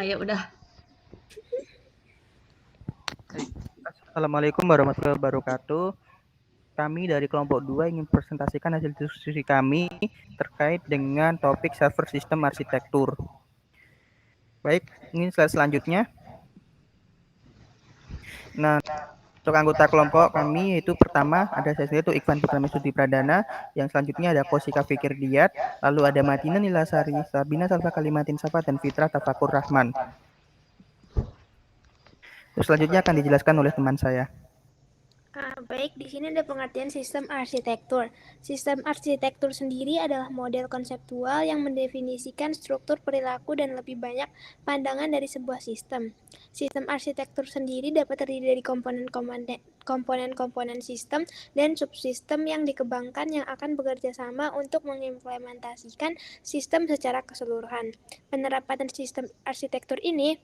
kayak udah. Assalamualaikum warahmatullahi wabarakatuh. Kami dari kelompok 2 ingin presentasikan hasil diskusi kami terkait dengan topik server sistem arsitektur. Baik, ini slide selanjutnya. Nah, untuk anggota kelompok kami yaitu pertama ada saya sendiri itu Iqbal Putra Mesudi Pradana, yang selanjutnya ada Kosika Fikir Diat, lalu ada Madina Nilasari, Sabina Salva Kalimatin Safa, dan Fitra Tafakur Rahman. Terus selanjutnya akan dijelaskan oleh teman saya. Baik, di sini ada pengertian sistem arsitektur. Sistem arsitektur sendiri adalah model konseptual yang mendefinisikan struktur perilaku dan lebih banyak pandangan dari sebuah sistem. Sistem arsitektur sendiri dapat terdiri dari komponen-komponen sistem dan subsistem yang dikembangkan yang akan bekerja sama untuk mengimplementasikan sistem secara keseluruhan. Penerapan sistem arsitektur ini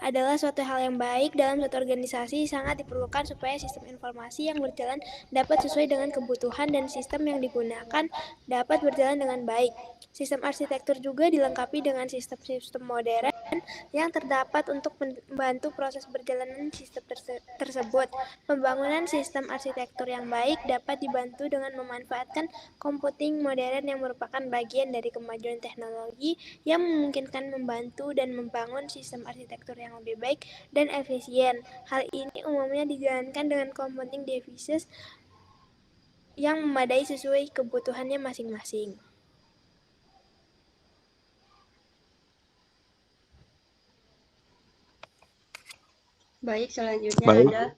adalah suatu hal yang baik dalam suatu organisasi, sangat diperlukan supaya sistem informasi yang berjalan dapat sesuai dengan kebutuhan dan sistem yang digunakan dapat berjalan dengan baik. Sistem arsitektur juga dilengkapi dengan sistem-sistem modern yang terdapat untuk membantu proses berjalanan sistem tersebut. Pembangunan sistem arsitektur yang baik dapat dibantu dengan memanfaatkan komputing modern yang merupakan bagian dari kemajuan teknologi yang memungkinkan membantu dan membangun sistem arsitektur yang lebih baik dan efisien. Hal ini umumnya dijalankan dengan computing devices yang memadai sesuai kebutuhannya masing-masing. Baik, selanjutnya ada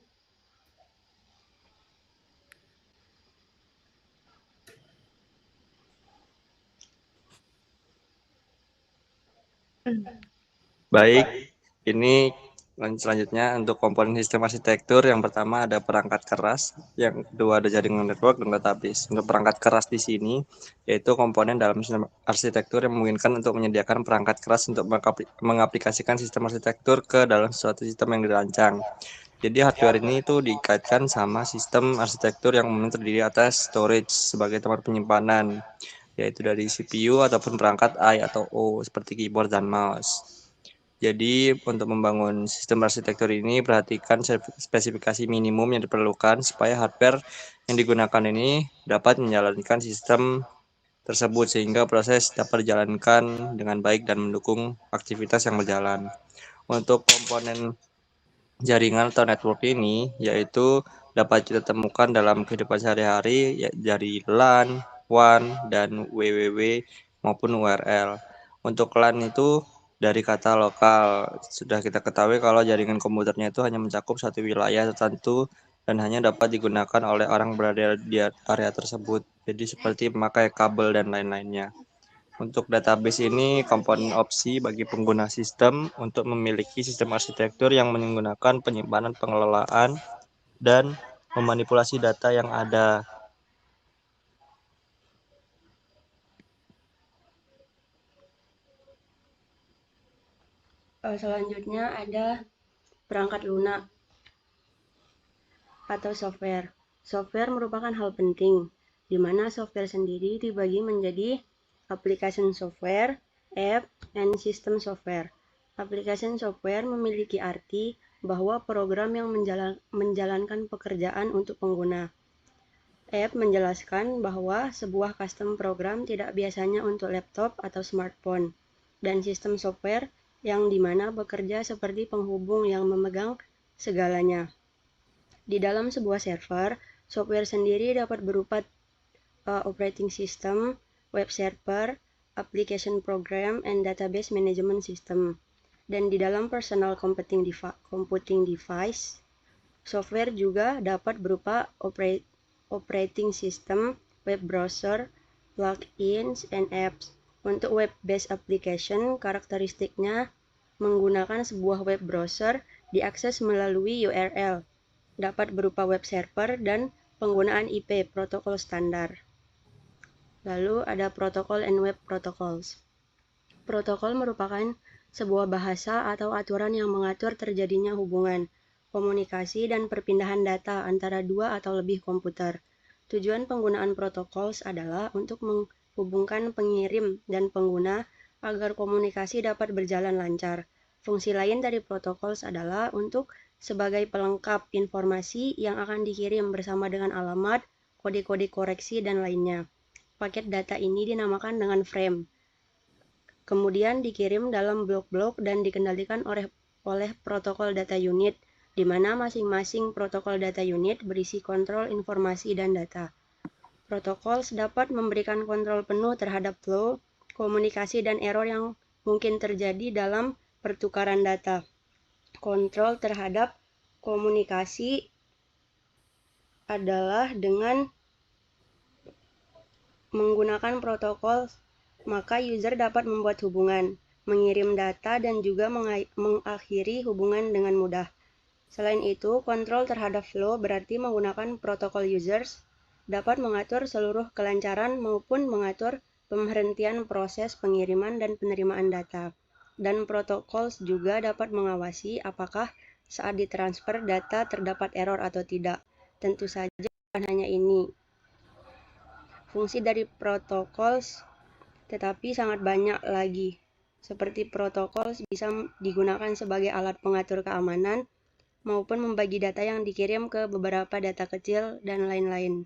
ini selanjutnya untuk komponen sistem arsitektur. Yang pertama ada perangkat keras, yang kedua ada jaringan network dan database. Untuk perangkat keras di sini yaitu komponen dalam sistem arsitektur yang memungkinkan untuk menyediakan perangkat keras untuk mengaplikasikan sistem arsitektur ke dalam suatu sistem yang dirancang. Jadi hardware ini itu dikaitkan sama sistem arsitektur yang umumnya terdiri atas storage sebagai tempat penyimpanan, yaitu dari CPU ataupun perangkat I atau O seperti keyboard dan mouse. Jadi untuk membangun sistem arsitektur ini perhatikan spesifikasi minimum yang diperlukan supaya hardware yang digunakan ini dapat menjalankan sistem tersebut sehingga proses dapat dijalankan dengan baik dan mendukung aktivitas yang berjalan. Untuk komponen jaringan atau network ini yaitu dapat kita temukan dalam kehidupan sehari-hari dari LAN, WAN, dan WWW maupun URL. Untuk LAN itu dari kata lokal, sudah kita ketahui kalau jaringan komputernya itu hanya mencakup satu wilayah tertentu dan hanya dapat digunakan oleh orang berada di area tersebut. Jadi seperti memakai kabel dan lain-lainnya. Untuk database ini komponen opsi bagi pengguna sistem untuk memiliki sistem arsitektur yang menggunakan penyimpanan, pengelolaan, dan memanipulasi data yang ada. Selanjutnya ada perangkat lunak atau software. Software merupakan hal penting, di mana software sendiri dibagi menjadi application software, app, and system software. Application software memiliki arti bahwa program yang menjalankan pekerjaan untuk pengguna. App menjelaskan bahwa sebuah custom program tidak biasanya untuk laptop atau smartphone, dan sistem software yang dimana bekerja seperti penghubung yang memegang segalanya. Di dalam sebuah server, software sendiri dapat berupa operating system, web server, application program, and database management system. Dan di dalam personal computing device, software juga dapat berupa operating system, web browser, plugins, and apps. Untuk web-based application, karakteristiknya menggunakan sebuah web browser diakses melalui URL, dapat berupa web server, dan penggunaan IP, protokol standar. Lalu ada protokol and web protocols. Protokol merupakan sebuah bahasa atau aturan yang mengatur terjadinya hubungan, komunikasi, dan perpindahan data antara dua atau lebih komputer. Tujuan penggunaan protocols adalah untuk menghubungkan pengirim dan pengguna agar komunikasi dapat berjalan lancar. Fungsi lain dari protocols adalah untuk sebagai pelengkap informasi yang akan dikirim bersama dengan alamat, kode-kode koreksi, dan lainnya. Paket data ini dinamakan dengan frame. Kemudian dikirim dalam blok-blok dan dikendalikan oleh protokol data unit, di mana masing-masing protokol data unit berisi kontrol informasi dan data. Protokol dapat memberikan kontrol penuh terhadap flow, komunikasi, dan error yang mungkin terjadi dalam pertukaran data. Kontrol terhadap komunikasi adalah dengan menggunakan protokol, maka user dapat membuat hubungan, mengirim data, dan juga mengakhiri hubungan dengan mudah. Selain itu, kontrol terhadap flow berarti menggunakan protokol users dapat mengatur seluruh kelancaran maupun mengatur pemberhentian proses pengiriman dan penerimaan data. Dan protokol juga dapat mengawasi apakah saat ditransfer data terdapat error atau tidak. Tentu saja bukan hanya ini. Fungsi dari protokol tetapi sangat banyak lagi. Seperti protokol bisa digunakan sebagai alat pengatur keamanan maupun membagi data yang dikirim ke beberapa data kecil dan lain-lain.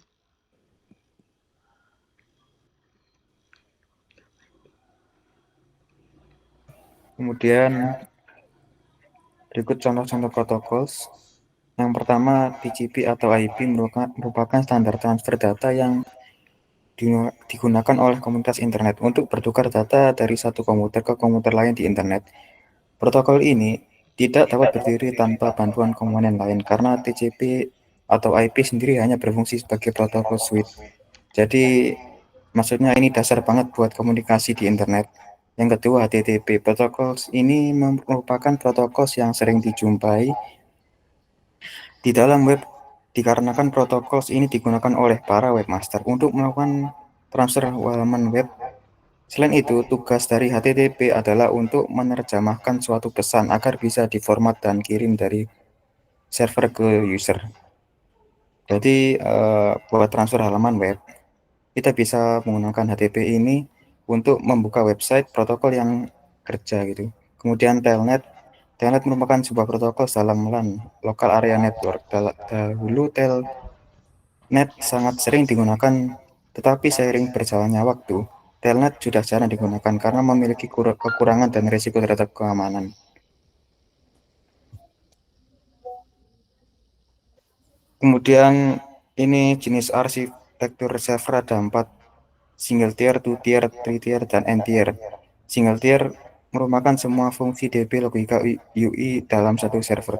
Kemudian berikut contoh-contoh protokol. Yang pertama, TCP atau IP merupakan standar transfer data yang digunakan oleh komunitas internet untuk bertukar data dari satu komputer ke komputer lain di internet. Protokol ini tidak dapat berdiri tanpa bantuan komponen lain karena TCP atau IP sendiri hanya berfungsi sebagai protokol switch. Jadi maksudnya ini dasar banget buat komunikasi di internet. Yang kedua, HTTP. Protokol ini merupakan protokol yang sering dijumpai di dalam web dikarenakan protokol ini digunakan oleh para webmaster untuk melakukan transfer halaman web. Selain itu, tugas dari HTTP adalah untuk menerjemahkan suatu pesan agar bisa diformat dan kirim dari server ke user. Jadi, buat transfer halaman web, kita bisa menggunakan HTTP ini untuk membuka website protokol yang kerja gitu. Kemudian telnet. Telnet merupakan sebuah protokol dalam LAN, local area network. Dahulu telnet sangat sering digunakan, tetapi seiring berjalannya waktu, telnet sudah jarang digunakan karena memiliki kekurangan dan risiko terhadap keamanan. Kemudian ini jenis arsitektur server ada 4, single tier, two tier, three tier, dan n tier. Single tier merupakan semua fungsi DB logika UI dalam satu server.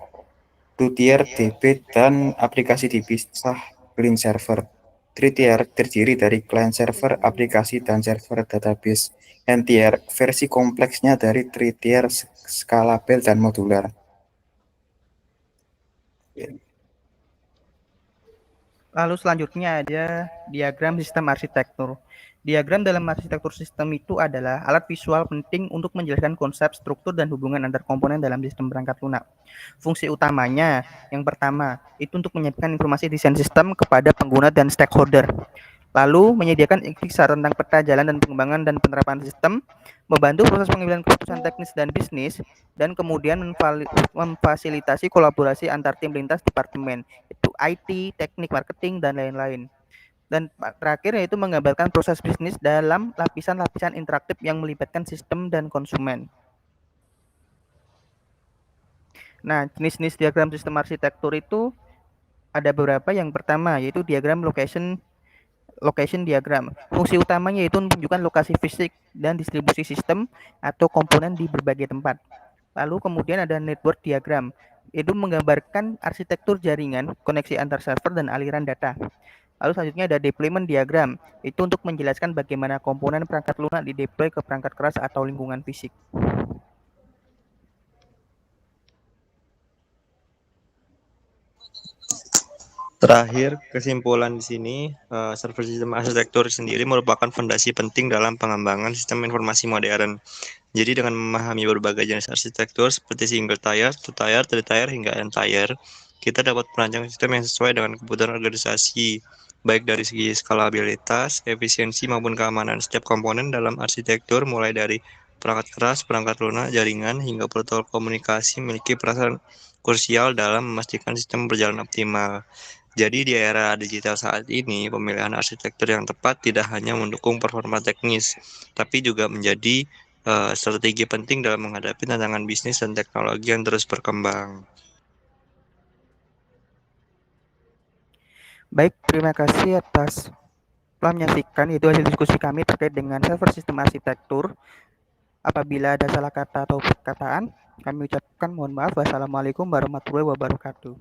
Two tier, DB, dan aplikasi dipisah clean server. Three tier terdiri dari client server, aplikasi, dan server database. N tier versi kompleksnya dari three tier, scalable, dan modular. Lalu selanjutnya ada diagram sistem arsitektur. Diagram dalam arsitektur sistem itu adalah alat visual penting untuk menjelaskan konsep, struktur, dan hubungan antar komponen dalam sistem perangkat lunak. Fungsi utamanya, yang pertama, itu untuk menyampaikan informasi desain sistem kepada pengguna dan stakeholder. Lalu, menyediakan insight tentang peta jalan dan pengembangan dan penerapan sistem, membantu proses pengambilan keputusan teknis dan bisnis, dan kemudian memfasilitasi kolaborasi antar tim lintas departemen, itu IT, teknik, marketing, dan lain-lain. Dan terakhir yaitu menggambarkan proses bisnis dalam lapisan-lapisan interaktif yang melibatkan sistem dan konsumen. Nah, jenis-jenis diagram sistem arsitektur itu ada beberapa. Yang pertama yaitu diagram location diagram. Fungsi utamanya yaitu menunjukkan lokasi fisik dan distribusi sistem atau komponen di berbagai tempat. Lalu kemudian ada network diagram, itu menggambarkan arsitektur jaringan, koneksi antar server, dan aliran data. Lalu selanjutnya ada deployment diagram, itu untuk menjelaskan bagaimana komponen perangkat lunak dideploy ke perangkat keras atau lingkungan fisik. Terakhir, kesimpulan di sini, server sistem arsitektur sendiri merupakan fondasi penting dalam pengembangan sistem informasi modern. Jadi dengan memahami berbagai jenis arsitektur seperti single tier, two tier, three tier, hingga n tier, kita dapat merancang sistem yang sesuai dengan kebutuhan organisasi, baik dari segi skalabilitas, efisiensi, maupun keamanan. Setiap komponen dalam arsitektur mulai dari perangkat keras, perangkat lunak, jaringan, hingga protokol komunikasi memiliki peran krusial dalam memastikan sistem berjalan optimal. Jadi di era digital saat ini, pemilihan arsitektur yang tepat tidak hanya mendukung performa teknis, tapi juga menjadi strategi penting dalam menghadapi tantangan bisnis dan teknologi yang terus berkembang. Baik, terima kasih atas telah menyaksikan. Itu hasil diskusi kami terkait dengan server sistem arsitektur. Apabila ada salah kata atau perkataan, kami ucapkan mohon maaf. Wassalamualaikum warahmatullahi wabarakatuh.